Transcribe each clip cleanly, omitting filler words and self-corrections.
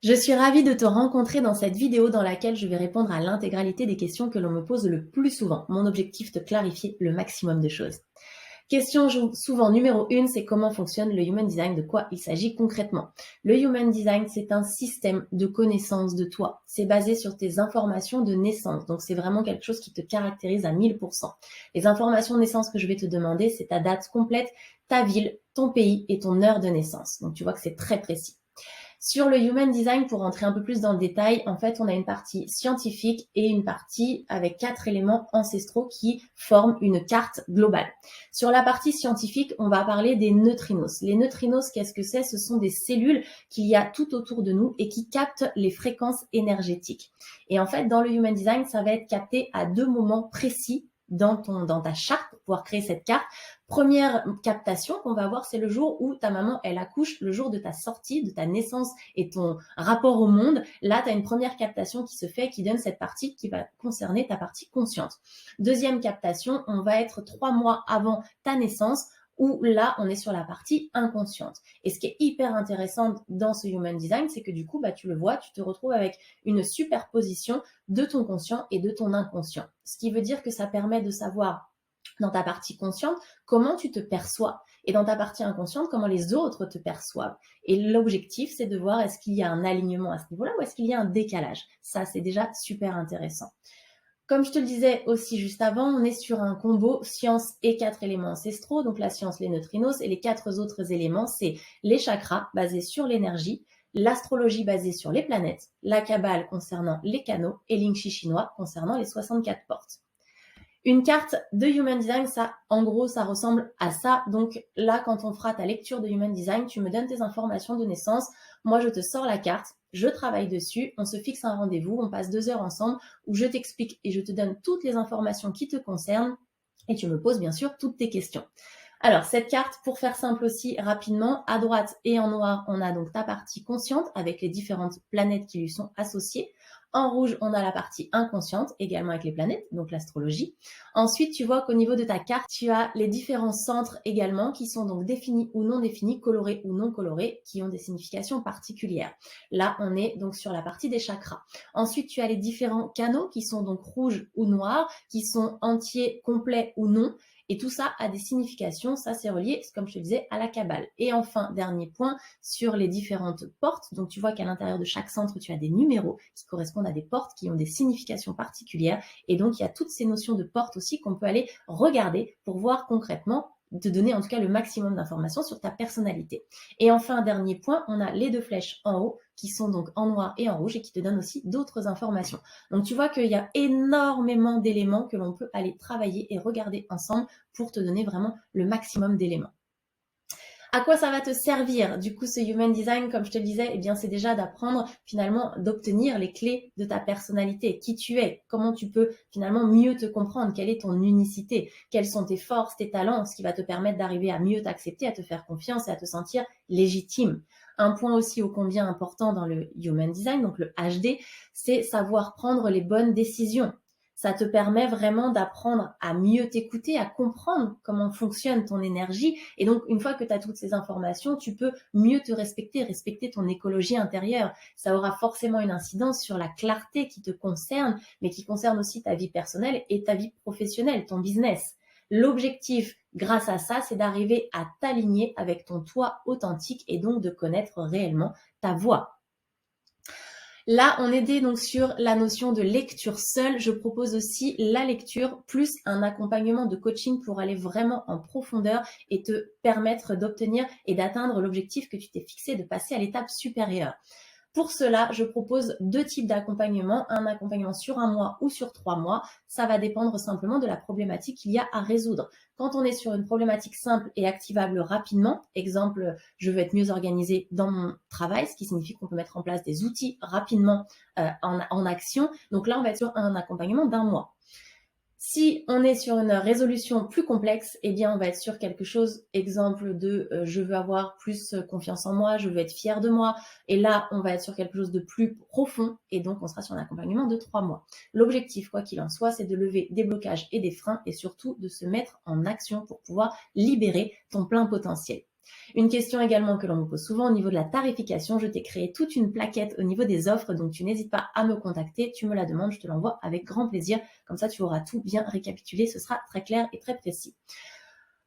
Je suis ravie de te rencontrer dans cette vidéo dans laquelle je vais répondre à l'intégralité des questions que l'on me pose le plus souvent. Mon objectif, te clarifier le maximum de choses. Question souvent numéro 1, c'est comment fonctionne le Human Design, de quoi il s'agit concrètement. Le Human Design, c'est un système de connaissance de toi. C'est basé sur tes informations de naissance, donc c'est vraiment quelque chose qui te caractérise à 1000%. Les informations de naissance que je vais te demander, c'est ta date complète, ta ville, ton pays et ton heure de naissance. Donc tu vois que c'est très précis. Sur le Human Design, pour rentrer un peu plus dans le détail, en fait, on a une partie scientifique et une partie avec 4 éléments ancestraux qui forment une carte globale. Sur la partie scientifique, on va parler des neutrinos. Les neutrinos, qu'est-ce que c'est? Ce sont des cellules qu'il y a tout autour de nous et qui captent les fréquences énergétiques. Et en fait, dans le Human Design, ça va être capté à 2 moments précis dans ta charte pour pouvoir créer cette carte. Première captation qu'on va voir, c'est le jour où ta maman, elle accouche, le jour de ta sortie, de ta naissance et ton rapport au monde. Là, tu as une première captation qui se fait, qui donne cette partie qui va concerner ta partie consciente. Deuxième captation, on va être 3 mois avant ta naissance, où là, on est sur la partie inconsciente. Et ce qui est hyper intéressant dans ce Human Design, c'est que du coup, tu le vois, tu te retrouves avec une superposition de ton conscient et de ton inconscient. Ce qui veut dire que ça permet de savoir dans ta partie consciente comment tu te perçois et dans ta partie inconsciente comment les autres te perçoivent. Et l'objectif, c'est de voir est-ce qu'il y a un alignement à ce niveau-là ou est-ce qu'il y a un décalage. Ça, c'est déjà super intéressant. Comme je te le disais aussi juste avant, on est sur un combo science et 4 éléments ancestraux. Donc la science, les neutrinos, et les 4 autres éléments, c'est les chakras basés sur l'énergie, l'astrologie basée sur les planètes, la kabbale concernant les canaux et l'Ing Chi chinois concernant les 64 portes. Une carte de Human Design, ça, en gros, ça ressemble à ça. Donc là, quand on fera ta lecture de Human Design, tu me donnes tes informations de naissance. Moi, je te sors la carte, je travaille dessus, on se fixe un rendez-vous, on passe 2 heures ensemble où je t'explique et je te donne toutes les informations qui te concernent et tu me poses bien sûr toutes tes questions. Alors, cette carte, pour faire simple aussi, rapidement, à droite et en noir, on a donc ta partie consciente avec les différentes planètes qui lui sont associées. En rouge, on a la partie inconsciente, également avec les planètes, donc l'astrologie. Ensuite, tu vois qu'au niveau de ta carte, tu as les différents centres également qui sont donc définis ou non définis, colorés ou non colorés, qui ont des significations particulières. Là, on est donc sur la partie des chakras. Ensuite, tu as les différents canaux qui sont donc rouges ou noirs, qui sont entiers, complets ou non. Et tout ça a des significations, ça c'est relié, comme je te disais, à la kabbale. Et enfin, dernier point, sur les différentes portes. Donc tu vois qu'à l'intérieur de chaque centre, tu as des numéros qui correspondent à des portes qui ont des significations particulières. Et donc il y a toutes ces notions de portes aussi qu'on peut aller regarder pour voir concrètement, te donner en tout cas le maximum d'informations sur ta personnalité. Et enfin, dernier point, on a les 2 flèches en haut qui sont donc en noir et en rouge et qui te donnent aussi d'autres informations. Donc tu vois qu'il y a énormément d'éléments que l'on peut aller travailler et regarder ensemble pour te donner vraiment le maximum d'éléments. À quoi ça va te servir? Du coup, ce Human Design, comme je te le disais, eh bien, c'est déjà d'apprendre finalement d'obtenir les clés de ta personnalité, qui tu es, comment tu peux finalement mieux te comprendre, quelle est ton unicité, quelles sont tes forces, tes talents, ce qui va te permettre d'arriver à mieux t'accepter, à te faire confiance et à te sentir légitime. Un point aussi ô combien important dans le Human Design, donc le HD, c'est savoir prendre les bonnes décisions. Ça te permet vraiment d'apprendre à mieux t'écouter, à comprendre comment fonctionne ton énergie. Et donc, une fois que tu as toutes ces informations, tu peux mieux te respecter, respecter ton écologie intérieure. Ça aura forcément une incidence sur la clarté qui te concerne, mais qui concerne aussi ta vie personnelle et ta vie professionnelle, ton business. L'objectif, grâce à ça, c'est d'arriver à t'aligner avec ton toi authentique et donc de connaître réellement ta voix. Là, on est donc sur la notion de lecture seule. Je propose aussi la lecture plus un accompagnement de coaching pour aller vraiment en profondeur et te permettre d'obtenir et d'atteindre l'objectif que tu t'es fixé, de passer à l'étape supérieure. Pour cela, je propose 2 types d'accompagnement, un accompagnement sur 1 mois ou sur 3 mois. Ça va dépendre simplement de la problématique qu'il y a à résoudre. Quand on est sur une problématique simple et activable rapidement, exemple, je veux être mieux organisée dans mon travail, ce qui signifie qu'on peut mettre en place des outils rapidement en action. Donc là, on va être sur un accompagnement d'1 mois. Si on est sur une résolution plus complexe, eh bien, on va être sur quelque chose, exemple de je veux avoir plus confiance en moi, je veux être fière de moi. Et là, on va être sur quelque chose de plus profond et donc on sera sur un accompagnement de 3 mois. L'objectif, quoi qu'il en soit, c'est de lever des blocages et des freins et surtout de se mettre en action pour pouvoir libérer ton plein potentiel. Une question également que l'on me pose souvent au niveau de la tarification, je t'ai créé toute une plaquette au niveau des offres, donc tu n'hésites pas à me contacter, tu me la demandes, je te l'envoie avec grand plaisir, comme ça tu auras tout bien récapitulé, ce sera très clair et très précis.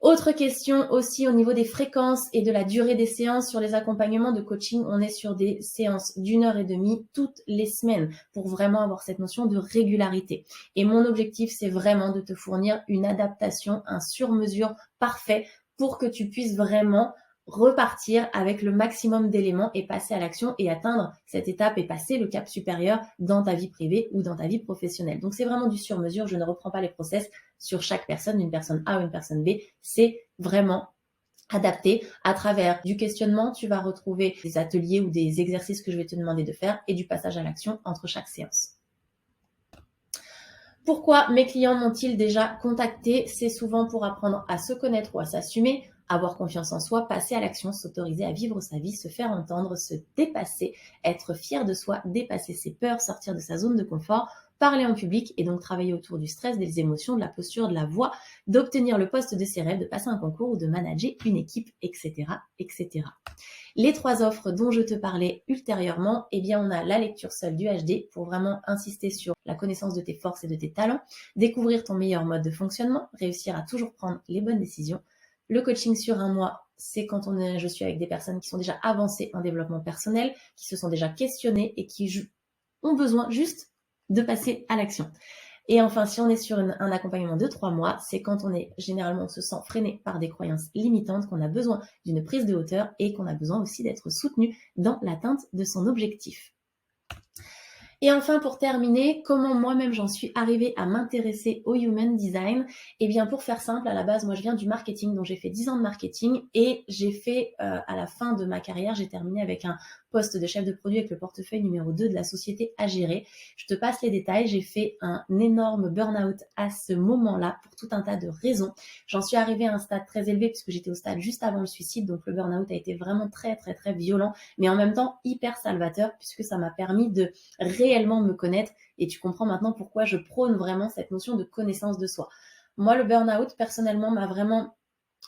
Autre question aussi au niveau des fréquences et de la durée des séances sur les accompagnements de coaching. On est sur des séances d'1 heure et demie toutes les semaines pour vraiment avoir cette notion de régularité. Et mon objectif, c'est vraiment de te fournir une adaptation, un sur-mesure parfait pour que tu puisses vraiment repartir avec le maximum d'éléments et passer à l'action et atteindre cette étape et passer le cap supérieur dans ta vie privée ou dans ta vie professionnelle. Donc c'est vraiment du sur-mesure, je ne reprends pas les process sur chaque personne, une personne A ou une personne B, c'est vraiment adapté à travers du questionnement. Tu vas retrouver des ateliers ou des exercices que je vais te demander de faire et du passage à l'action entre chaque séance. Pourquoi mes clients m'ont-ils déjà contacté? C'est souvent pour apprendre à se connaître ou à s'assumer, avoir confiance en soi, passer à l'action, s'autoriser à vivre sa vie, se faire entendre, se dépasser, être fier de soi, dépasser ses peurs, sortir de sa zone de confort, parler en public et donc travailler autour du stress, des émotions, de la posture, de la voix, d'obtenir le poste de ses rêves, de passer un concours ou de manager une équipe, etc., etc. Les 3 offres dont je te parlais ultérieurement, eh bien, on a la lecture seule du HD pour vraiment insister sur la connaissance de tes forces et de tes talents, découvrir ton meilleur mode de fonctionnement, réussir à toujours prendre les bonnes décisions. Le coaching sur 1 mois, c'est quand je suis avec des personnes qui sont déjà avancées en développement personnel, qui se sont déjà questionnées et qui ont besoin juste de passer à l'action. Et enfin, si on est sur un accompagnement de 3 mois, c'est quand on se sent freiné par des croyances limitantes, qu'on a besoin d'une prise de hauteur et qu'on a besoin aussi d'être soutenu dans l'atteinte de son objectif. Et enfin, pour terminer, comment moi-même j'en suis arrivée à m'intéresser au Human Design? Eh bien, pour faire simple, à la base, moi je viens du marketing, donc j'ai fait 10 ans de marketing et j'ai fait, à la fin de ma carrière, j'ai terminé avec un poste de chef de produit avec le portefeuille numéro 2 de la société à gérer. Je te passe les détails, j'ai fait un énorme burn-out à ce moment-là pour tout un tas de raisons. J'en suis arrivée à un stade très élevé puisque j'étais au stade juste avant le suicide, donc le burn-out a été vraiment très très très violent, mais en même temps hyper salvateur puisque ça m'a permis de réellement me connaître et tu comprends maintenant pourquoi je prône vraiment cette notion de connaissance de soi. Moi, le burn-out, personnellement, m'a vraiment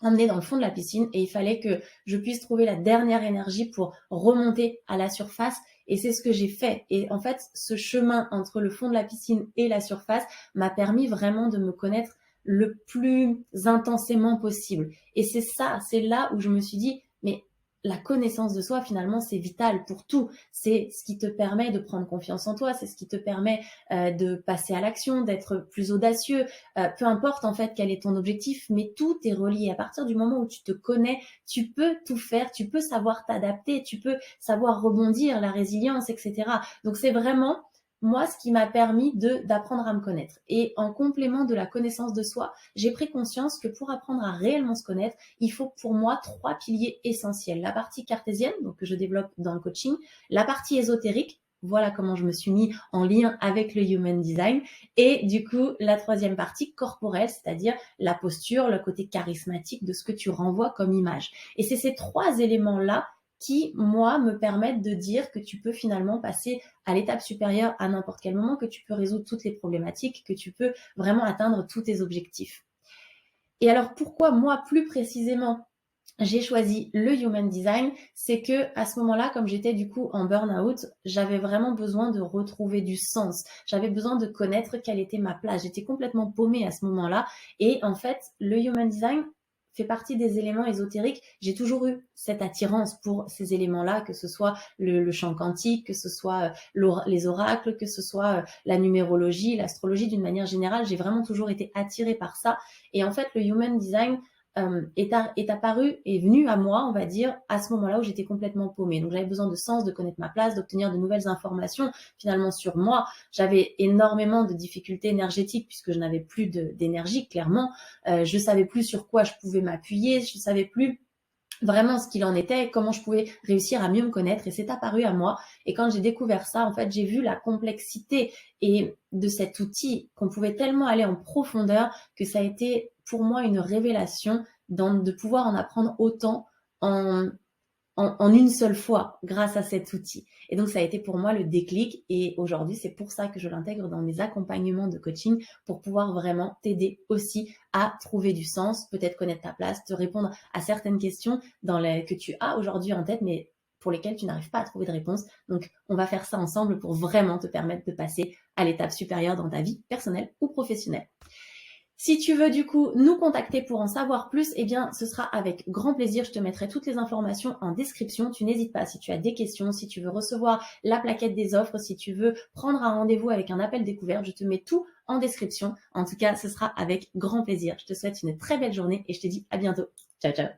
emmené dans le fond de la piscine et il fallait que je puisse trouver la dernière énergie pour remonter à la surface et c'est ce que j'ai fait. Et en fait, ce chemin entre le fond de la piscine et la surface m'a permis vraiment de me connaître le plus intensément possible. Et c'est là où je me suis dit, mais la connaissance de soi, finalement, c'est vital pour tout. C'est ce qui te permet de prendre confiance en toi, c'est ce qui te permet de passer à l'action, d'être plus audacieux. Peu importe en fait quel est ton objectif, mais tout est relié. À partir du moment où tu te connais, tu peux tout faire, tu peux savoir t'adapter, tu peux savoir rebondir, la résilience, etc. Donc c'est vraiment moi ce qui m'a permis d'apprendre à me connaître. Et en complément de la connaissance de soi, j'ai pris conscience que pour apprendre à réellement se connaître, il faut pour moi 3 piliers essentiels. La partie cartésienne, donc que je développe dans le coaching, la partie ésotérique, voilà comment je me suis mis en lien avec le Human Design. Et du coup, la 3e partie corporelle, c'est-à-dire la posture, le côté charismatique de ce que tu renvoies comme image. Et c'est ces 3 éléments-là qui, moi, me permettent de dire que tu peux finalement passer à l'étape supérieure à n'importe quel moment, que tu peux résoudre toutes les problématiques, que tu peux vraiment atteindre tous tes objectifs. Et alors, pourquoi moi, plus précisément, j'ai choisi le Human Design, c'est que à ce moment-là, comme j'étais du coup en burn-out, j'avais vraiment besoin de retrouver du sens. J'avais besoin de connaître quelle était ma place. J'étais complètement paumée à ce moment-là. Et en fait, le Human Design fait partie des éléments ésotériques. J'ai toujours eu cette attirance pour ces éléments-là, que ce soit le champ quantique, que ce soit les oracles, que ce soit la numérologie, l'astrologie d'une manière générale. J'ai vraiment toujours été attirée par ça. Et en fait, le Human Design est apparu, est venu à moi, on va dire, à ce moment-là où j'étais complètement paumée. Donc j'avais besoin de sens, de connaître ma place, d'obtenir de nouvelles informations finalement sur moi. J'avais énormément de difficultés énergétiques puisque je n'avais plus d'énergie, clairement. Je savais plus sur quoi je pouvais m'appuyer, je savais plus vraiment ce qu'il en était, comment je pouvais réussir à mieux me connaître et c'est apparu à moi. Et quand j'ai découvert ça, en fait, j'ai vu la complexité et de cet outil qu'on pouvait tellement aller en profondeur que ça a été pour moi une révélation de pouvoir en apprendre autant en en une seule fois grâce à cet outil. Et donc, ça a été pour moi le déclic. Et aujourd'hui, c'est pour ça que je l'intègre dans mes accompagnements de coaching pour pouvoir vraiment t'aider aussi à trouver du sens, peut-être connaître ta place, te répondre à certaines questions que tu as aujourd'hui en tête, mais pour lesquelles tu n'arrives pas à trouver de réponse. Donc, on va faire ça ensemble pour vraiment te permettre de passer à l'étape supérieure dans ta vie personnelle ou professionnelle. Si tu veux du coup nous contacter pour en savoir plus, eh bien ce sera avec grand plaisir. Je te mettrai toutes les informations en description. Tu n'hésites pas si tu as des questions, si tu veux recevoir la plaquette des offres, si tu veux prendre un rendez-vous avec un appel découverte, je te mets tout en description. En tout cas, ce sera avec grand plaisir. Je te souhaite une très belle journée et je te dis à bientôt. Ciao, ciao.